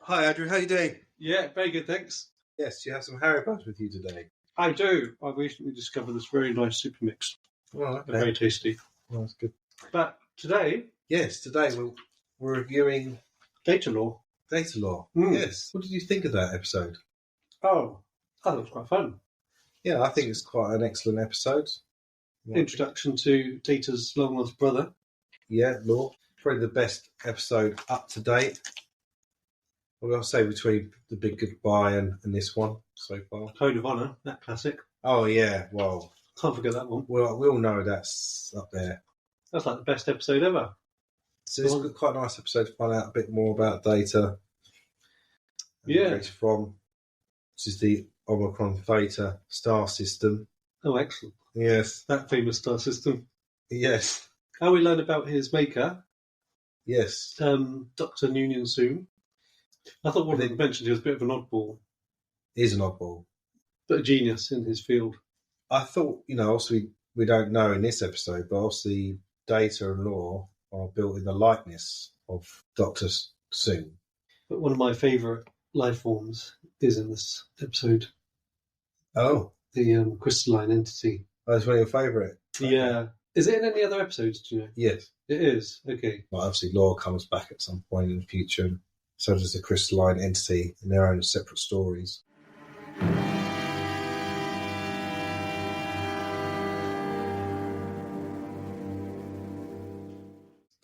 Hi, Andrew. How are you doing? Yeah, very good, thanks. Yes, you have some Haribo's with you today. I do. I recently discovered this very nice super mix. Oh, okay. They're very tasty. Oh, that's good. But today... Yes, today we're reviewing... Datalore. Datalore. Mm. Yes. What did you think of that episode? Oh, I thought it was quite fun. Yeah, I think it's quite an excellent episode. Introduction to Data's long-lost brother. Yeah, Lore. Probably the best episode up to date. Well, I'll say between The Big Goodbye and this one so far. Code of Honour, that classic. Oh, yeah. Well, Can't forget that one. we all know that's up there. That's like the best episode ever. So it's quite a nice episode to find out a bit more about Data. Yeah. Where it's from. This is the Omicron Theta star system. Oh, excellent. Yes. That famous star system. Yes. How we learn about his maker. Yes. Dr. Noonien Soon. I thought one of them mentioned he was a bit of an oddball. He is an oddball. But a genius in his field. I thought, obviously we don't know in this episode, but obviously Data and Lore are built in the likeness of Dr. Soon. But one of my favourite life forms is in this episode. Oh. The crystalline entity. Oh, it's one of your favourite? Yeah. Is it in any other episodes, do you know? Yes. It is? Okay. Well, obviously Lore comes back at some point in the future, and so does the crystalline entity in their own separate stories.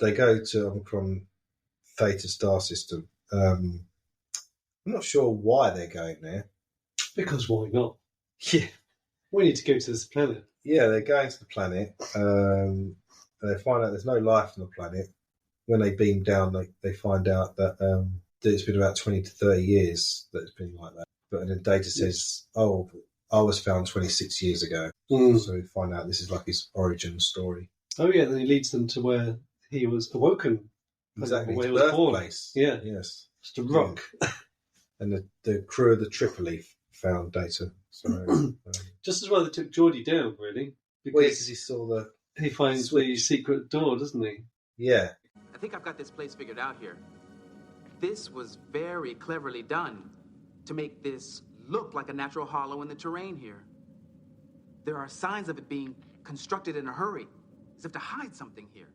They go to Omicron Theta star system. I'm not sure why they're going there. Because why not? Yeah. We need to go to this planet. Yeah, they're going to the planet. And they find out there's no life on the planet. When they beam down, they find out that it's been about 20 to 30 years that it's been like that. But then Data says, oh, I was found 26 years ago. Mm. So we find out this is like his origin story. Oh, yeah, then he leads them to where he was awoken. Exactly, where his he was born. birthplace. Yeah. Yes. Just a rock. Yeah. And the crew of the Tripoli found Data. So, Just as well they took Geordie down, really. Because he saw the... He finds the secret door, doesn't he? Yeah. I think I've got this place figured out here. This was very cleverly done to make this look like a natural hollow in the terrain here. There are signs of it being constructed in a hurry, as if to hide something here.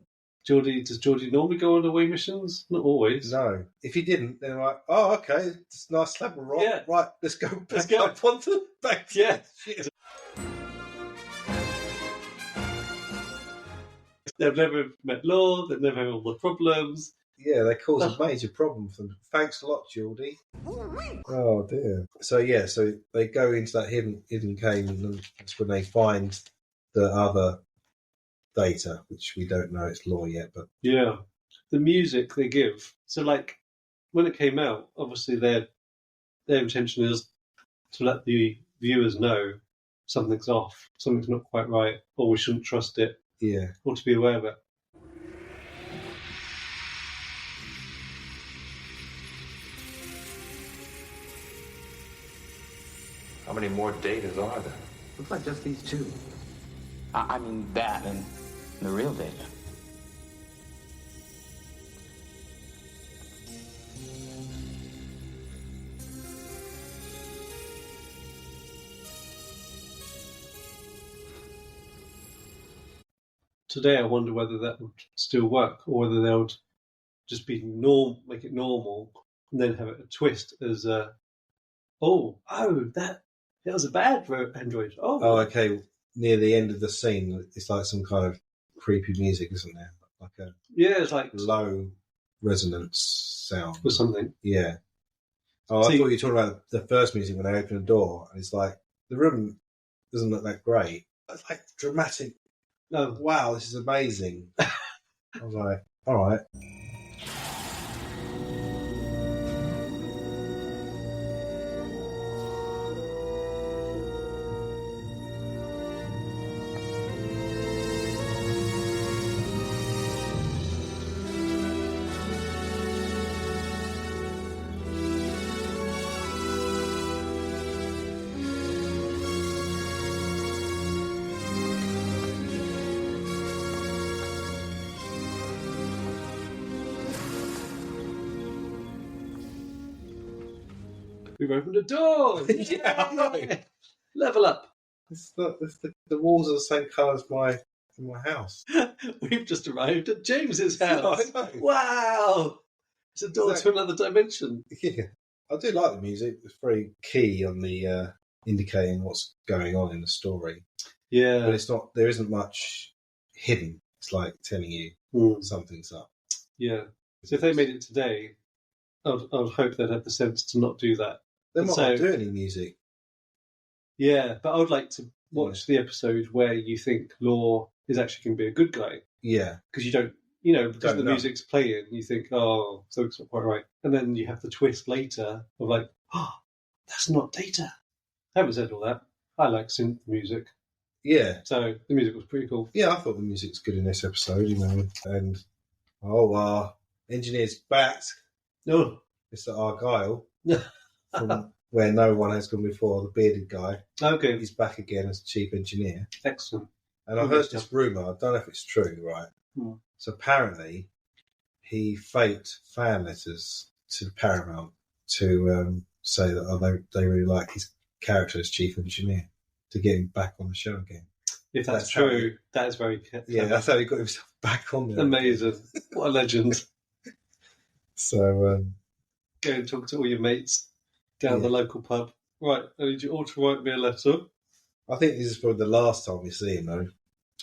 Does Geordie normally go on away missions? Not always. No. If he didn't, then like, oh, okay, it's a nice slab of rock. Yeah. Right, let's go back go. up onto back. Yeah. They've never met Lore, they've never had all the problems. Yeah, they cause a major problem for them. Thanks a lot, Geordie. Oh dear. So they go into that hidden cave, and that's when they find the other Data, which we don't know it's Lore yet, but Yeah. The music they give. So like when it came out, obviously their intention is to let the viewers know something's off, something's not quite right, or we shouldn't trust it, yeah. or to be aware of it. How many more Datas are there? Looks like just these two. I mean that and the real Data. Today I wonder whether that would still work, or whether they would just be make it normal, and then have it a twist as that was a bad android. Oh, okay. Near the end of the scene, it's like some kind of creepy music, isn't there? Like a it's like low resonance sound or something. Yeah. Oh, I thought you were talking about the first music when they open the door, and it's like the room doesn't look that great. It's like dramatic. No, wow, this is amazing. I was like, all right. We've opened a door. Yeah, I know. Level up. The walls are the same colour as my house. We've just arrived at James's Yeah, house. I know. Wow. It's a door to another dimension. Yeah, I do like the music. It's very key on the indicating what's going on in the story. Yeah. But it's not. There isn't much hidden. It's like telling you something's up. Yeah. So if they made it today, I'd hope they'd have the sense to not do that. They might not So- do any music. Yeah, but I would like to watch the episode where you think Law is actually going to be a good guy. Yeah, Because you don't, because Don't the know. music's playing, you think, oh, something's not quite right. And then you have the twist later of like, oh, that's not Data. I haven't said all that. I like synth music. yeah, So the music was pretty cool. yeah. I thought the music's good in this episode, And engineer's back. No. Mr. Argyle from where no one has gone before. The bearded guy. Okay. He's back again as chief engineer. Excellent. And I heard this rumour, I don't know if it's true, right? So apparently he faked fan letters to Paramount to say that they really like his character as chief engineer to get him back on the show again. If that's That's how true, that is very clever. Yeah, that's how he got himself back on there. Amazing. What a legend. So, Go and talk to all your mates down the local pub. Right, I need you all to write me a letter. I think this is probably the last time we see him, though.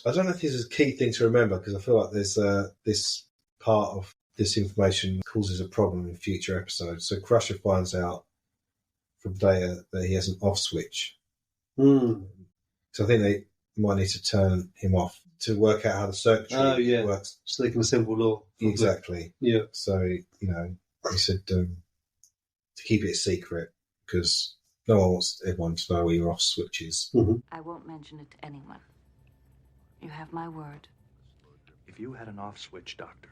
I don't know if this is a key thing to remember, because I feel like there's this part of this information causes a problem in future episodes. So Crusher finds out from Data that he has an off switch. So I think they might need to turn him off to work out how the circuitry works. So they can assemble Law. Exactly. Yeah. So, he said to keep it a secret, because no one wants everyone to know where your off switch is. I won't mention it to anyone. You have my word. If you had an off switch, Doctor,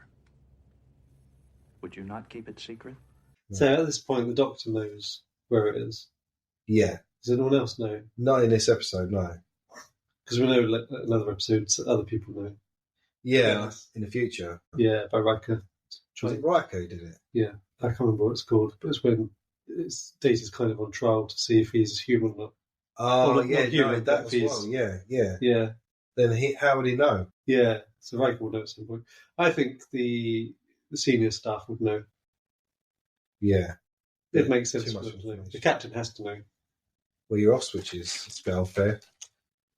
would you not keep it secret? So at this point, the Doctor knows where it is. Yeah. Does anyone else know? Not in this episode, no. Because we know in other episodes other people know. Yeah, in the future. Yeah, by Riker. Was it Riker who did it? Yeah, I can't remember what it's called, but it's when Data's kind of on trial to see if he's human or not. Oh, not yeah, human, that but as if he's- well. Yeah. Yeah, Then how would he know? yeah. So Riker will know at some point. I think the senior staff would know. Yeah. It makes sense too for much them to know. information. The captain has to know. Well, your off switch is spelled fair.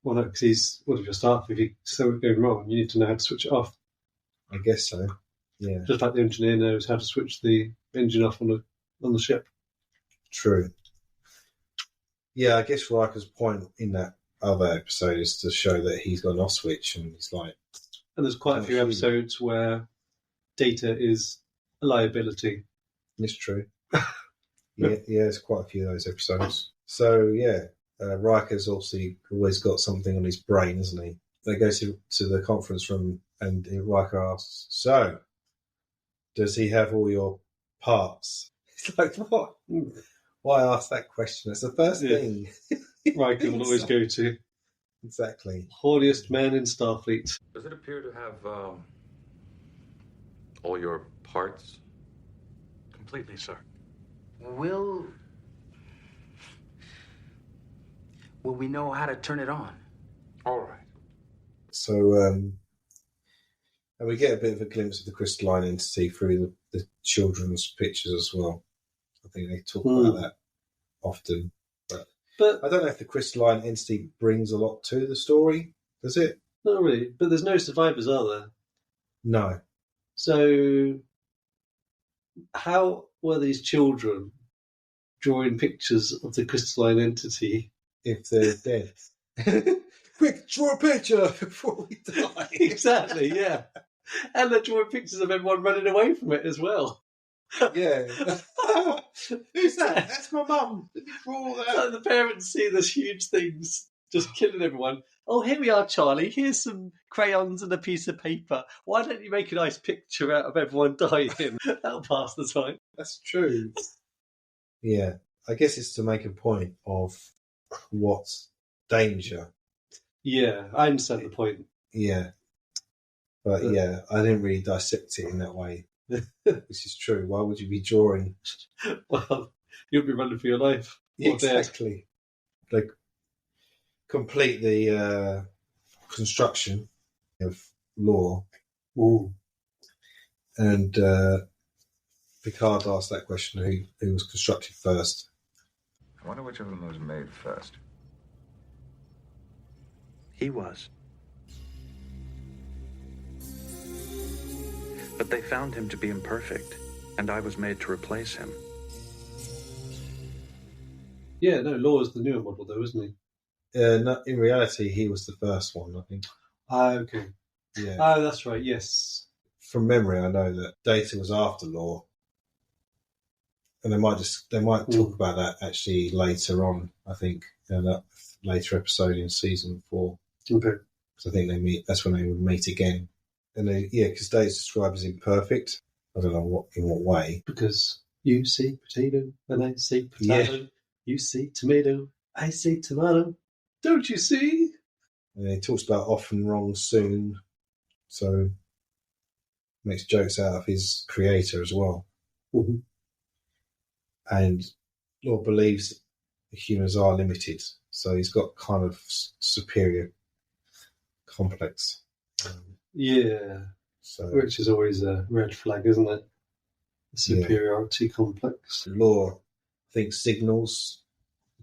Well, no, because he's one of your staff. If you so it going wrong, you need to know how to switch it off. I guess so. Yeah. Just like the engineer knows how to switch the engine off on the ship. True. Yeah, I guess Riker's point in that other episode is to show that he's got an off switch, and he's like, And there's quite a few episodes where Data is a liability. it's true. Yeah, there's quite a few of those episodes. So, yeah, Riker's obviously always got something on his brain, isn't he? They go to the conference room, and Riker asks, so, does he have all your parts? It's like, what? Why ask that question? It's the first thing. Riker will always go to. Exactly. Horniest man in Starfleet. Does it appear to have all your parts? Completely, sir. Will we know how to turn it on? All right. So, and we get a bit of a glimpse of the crystalline entity through the children's pictures as well. I think they talk about that often. But I don't know if the crystalline entity brings a lot to the story. Does it? Not really. But there's no survivors, are there? No. So, how were these children drawing pictures of the crystalline entity? If they're dead. Quick, draw a picture before we die. Exactly, yeah. And they're drawing pictures of everyone running away from it as well. Yeah. Who's that? That's my mum. Let me draw that. So the parents see this huge things just killing everyone. Oh, here we are, Charlie. Here's some crayons and a piece of paper. Why don't you make a nice picture out of everyone dying? That'll pass the time. That's true. Yeah. I guess it's to make a point of what's danger. Yeah, I understand the point. Yeah. But yeah, I didn't really dissect it in that way. This is true. Why would you be drawing? Well, You'll be running for your life. Or Exactly. They complete the construction of Law. Ooh. And Picard asked that question, who was constructed first. I wonder which of them was made first. He was. But they found him to be imperfect, and I was made to replace him. Yeah, no, Law is the newer model, though, isn't he? No, in reality, he was the first one, I think. Ah, okay. Yeah. Oh, that's right, yes. From memory, I know that Data was after Law. And they might talk about that actually later on, I think, in that later episode in season 4. Okay. Because I think they meet. That's when they would meet again. And because Data's described as imperfect. I don't know in what way. Because you see potato and I see potato. Yeah. You see tomato, I see tomato. Don't you see? And he talks about often, wrong, soon. So makes jokes out of his creator as well. Mm-hmm. And Law believes humans are limited. So he's got kind of superior complex. Yeah. So which is always a red flag, isn't it? The superiority complex. Law thinks signals,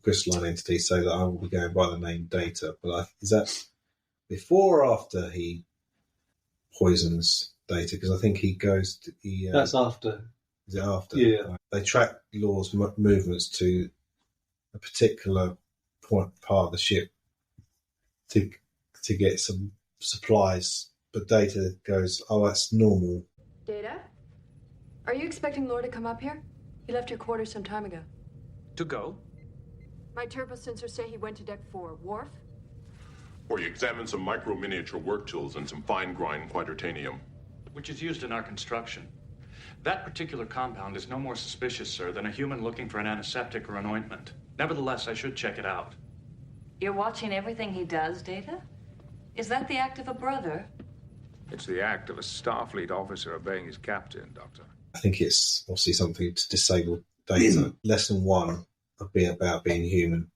crystalline entities, say that I will be going by the name Data. But is that before or after he poisons Data? Because I think he goes to... That's after. Is it after? Yeah. They track Law's movements to a particular part of the ship to get some supplies. But Data goes, oh, that's normal. Data? Are you expecting Law to come up here? He left your quarters some time ago. To go? My turbo sensors say he went to deck 4. Worf? Or you examined some micro-miniature work tools and some fine-grind quadritanium. Which is used in our construction. That particular compound is no more suspicious, sir, than a human looking for an antiseptic or an ointment. Nevertheless, I should check it out. You're watching everything he does, Data? Is that the act of a brother? It's the act of a Starfleet officer obeying his captain, Doctor. I think it's obviously something to disable Data. Lesson 1 of being about being human.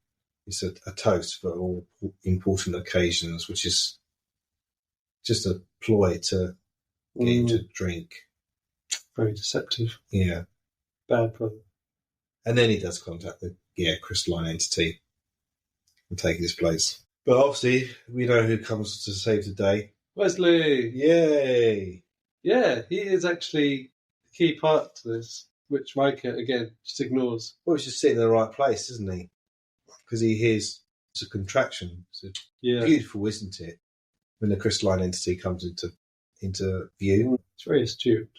It's a toast for all important occasions, which is just a ploy to get him to drink. Very deceptive. Yeah. Bad brother. And then he does contact the crystalline entity and take his place. But obviously, we know who comes to save the day. Wesley! Yay! Yeah, he is actually the key part to this, which Riker, again, just ignores. Well, he's just sitting in the right place, isn't he? Because he hears it's a contraction. It's beautiful, isn't it? When the crystalline entity comes into view. It's very astute.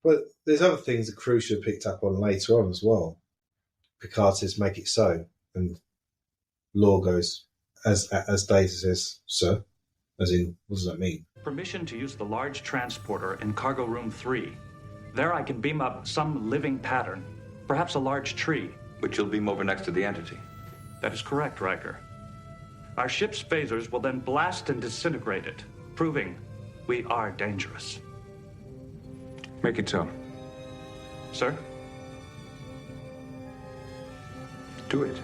But there's other things the crew should have picked up on later on as well. Picard says, make it so. And Law goes, as Data says, sir. As in, what does that mean? Permission to use the large transporter in cargo room 3. There I can beam up some living pattern, perhaps a large tree. Which you'll beam over next to the entity. That is correct, Riker. Our ship's phasers will then blast and disintegrate it, proving we are dangerous. Make it so. Sir? Do it.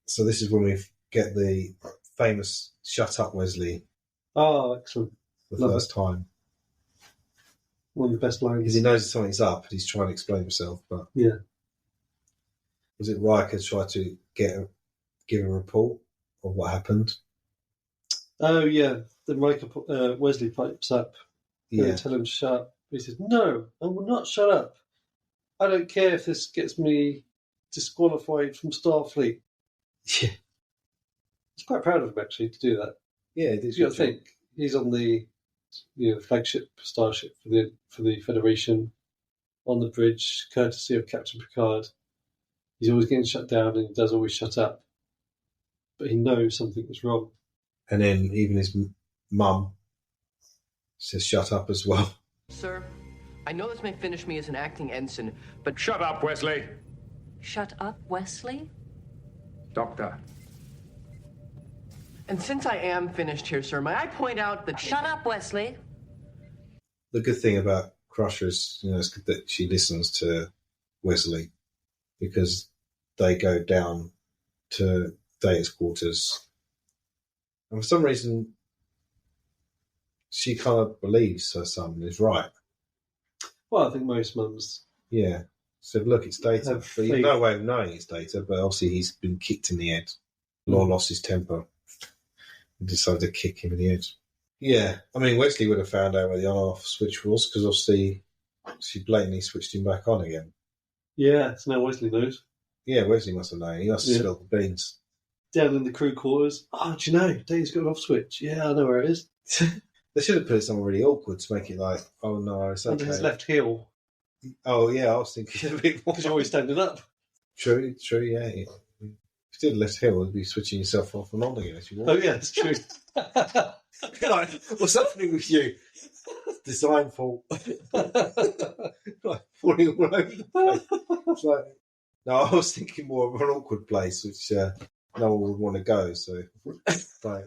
So this is when we get the famous "Shut up, Wesley" Oh, excellent. for the first time. One of the best lines. Because he knows something's up and he's trying to explain himself. But yeah. Was it Riker try to give a report of what happened? Oh, yeah. Then Wesley pipes up. Yeah. Tell him to shut up. He says, no, I will not shut up. I don't care if this gets me disqualified from Starfleet. Yeah. He's quite proud of him, actually, to do that. Yeah, it is. You got to think, he's on the flagship starship for the Federation, on the bridge, courtesy of Captain Picard. He's always getting shut down and he does always shut up. But he knows something was wrong. And then even his mum says shut up as well. Sir, I know this may finish me as an acting ensign, but... Shut up, Wesley! Shut up, Wesley? Doctor. And since I am finished here, sir, may I point out that... Shut up, Wesley. the good thing about Crusher is, it's good that she listens to Wesley, because they go down to Data's quarters. And for some reason, she kind of believes her son is right. Well, I think most mums. Yeah. Said, look, it's Data. But you've no way of knowing it's Data, but obviously he's been kicked in the head. Law lost his temper and decided to kick him in the head. Yeah. I mean, Wesley would have found out where the on-off switch was, because obviously she blatantly switched him back on again. Yeah, so now Wesley knows. Yeah, Wesley must have known. He must have spilled the beans. Down in the crew quarters. Oh, do you know? Data's got an off switch. Yeah, I know where it is. They should have put it somewhere really awkward to make it like, oh no, it's okay. Under his left heel. Oh yeah, I was thinking a bit more. Because you're always standing up. True, yeah. If you did left heel, you'd be switching yourself off and on again as you walk. Oh yeah, that's true. Like, what's happening with you? Design fault. Like falling all over the place. It's like, no, I was thinking more of an awkward place, which no one would want to go. So, like,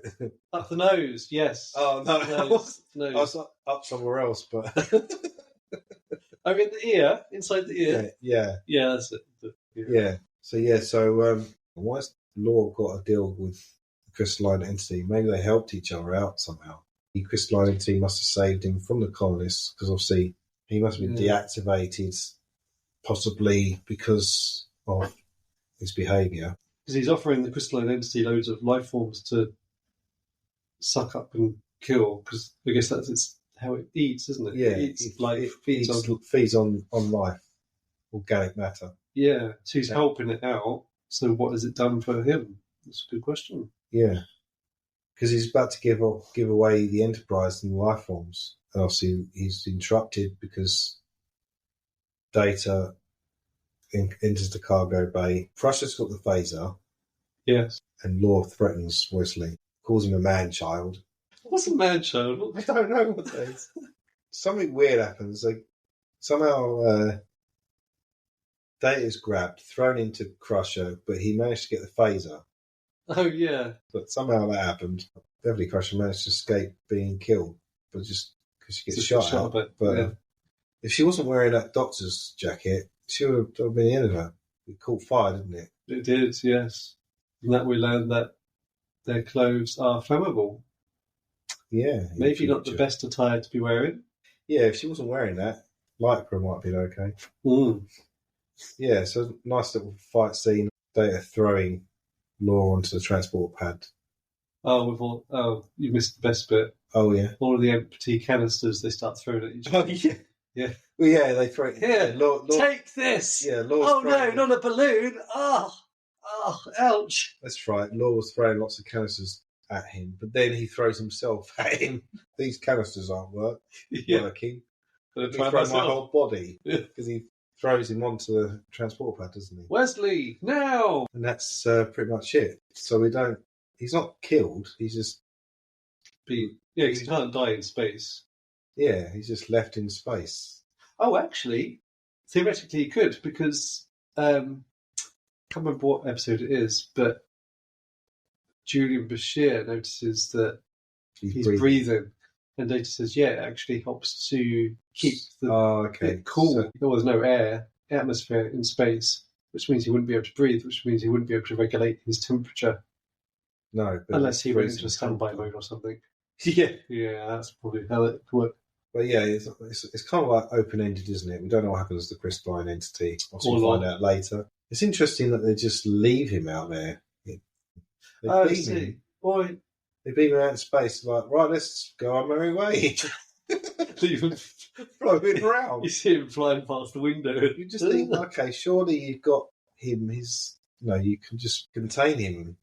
up the nose, yes. Oh no, nose. I was up somewhere else, but over in the ear, inside the ear. Yeah, that's it. Yeah. So why's Law got to deal with the crystalline entity? Maybe they helped each other out somehow. The crystalline entity must have saved him from the colonists, because obviously he must have been deactivated, possibly because of his behaviour. Because he's offering the crystalline entity loads of life forms to suck up and kill, because I guess that's how it eats, isn't it? Yeah, it eats life, feeds on life, organic matter. Yeah, so he's helping it out. So what has it done for him? That's a good question. Yeah, because he's about to give away the Enterprise and the life forms, and obviously he's interrupted because Data enters the cargo bay. Crusher's got the phaser. Yes. And Law threatens Wesley, calls him a man-child. What's a man-child? I don't know what that is. Something weird happens. Like, somehow Data's grabbed, thrown into Crusher, but he managed to get the phaser. Oh, yeah. But somehow that happened. Beverly Crusher managed to escape being killed, but just because she gets shot at. But if she wasn't wearing that doctor's jacket, she would have been the end of her. It caught fire, didn't it? It did, yes. And that we learned that their clothes are flammable. Yeah. Maybe not the best attire to be wearing. Yeah, if she wasn't wearing that, Lycra might have been okay. Yeah, so nice little fight scene. Data throwing Law onto the transport pad. Oh, you missed the best bit. Oh, yeah. All of the empty canisters they start throwing at each other. Oh, yeah. Yeah. Well, yeah, they throw it. Here, Law, take this. Yeah, oh, no, not a balloon. Oh, ouch. That's right. Law was throwing lots of canisters at him, but then he throws himself at him. These canisters aren't working. He's thrown my whole body because he throws him onto the transport pad, doesn't he? Wesley, now! And that's pretty much it. So he's not killed, he's just... because he can't die in space. Yeah, he's just left in space. Oh, actually, theoretically he could, because I can't remember what episode it is, but Julian Bashir notices that he's breathing. And Data says, yeah, it actually helps to keep it cool. So, there was no atmosphere in space, which means he wouldn't be able to breathe, which means he wouldn't be able to regulate his temperature. No. Unless he went into a standby mode or something. Yeah, that's probably how it would work. But yeah, it's kind of like open-ended, isn't it? We don't know what happens to the crystalline entity. We'll find out later. It's interesting that they just leave him out there. I see. Boy. They beam him out in space, like, right, let's go our merry way. Leave him floating around. You see him flying past the window. You just think, okay, surely you've got him, you can just contain him.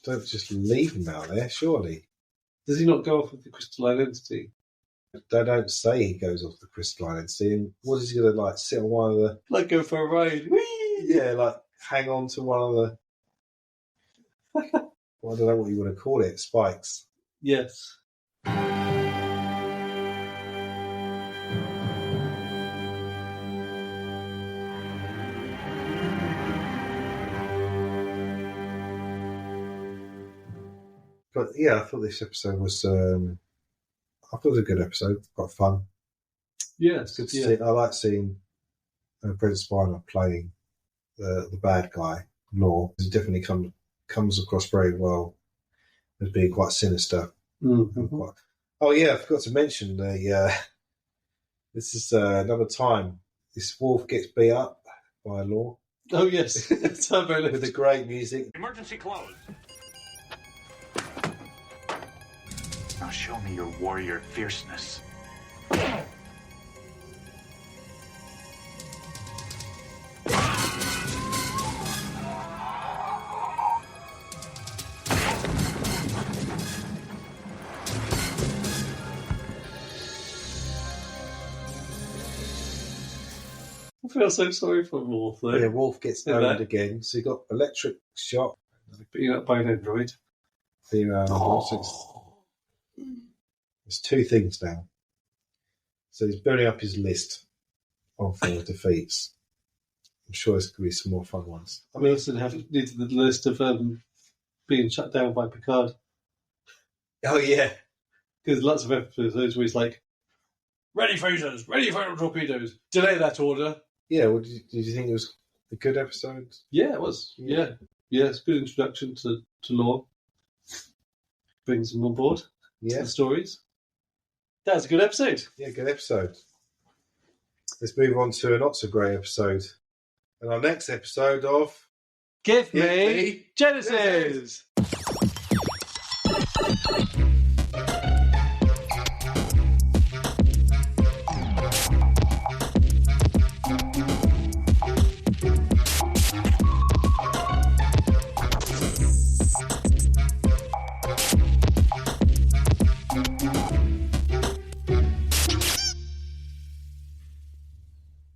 Don't just leave him out there, surely. Does he not go off with the crystalline entity? They don't say he goes off the crystalline entity. And what is he going to, sit on one of the... Like go for a ride. Whee! Yeah, hang on to one of the... I don't know what you want to call it, spikes. Yes. But yeah, I thought this episode was... I thought it was a good episode, quite fun. Yeah, It's good to see. I like seeing Brent Spiner playing the bad guy, Law. He definitely comes across very well as being quite sinister. Mm-hmm. Oh yeah, I forgot to mention this is another time this wolf gets beat up by Law. Oh yes, Turbo Lift. With the great music. Emergency close. Now show me your warrior fierceness. I feel so sorry for Wolf though. Yeah, Wolf gets owned again. So you got electric shock. Being up by an android. There's 2 things now. So he's building up his list of defeats. I'm sure there's going to be some more fun ones. I mean, also needed the list of being shut down by Picard. Oh yeah, because lots of episodes where he's like, "Ready phasers, ready final torpedoes, delay that order." Yeah, well, did you think it was a good episode? Yeah, it was. Yeah, it's a good introduction to Law. Brings him on board. Yeah, to the stories. That's a good episode. Yeah, good episode. Let's move on to a not so great episode. And our next episode of Give Me Genesis!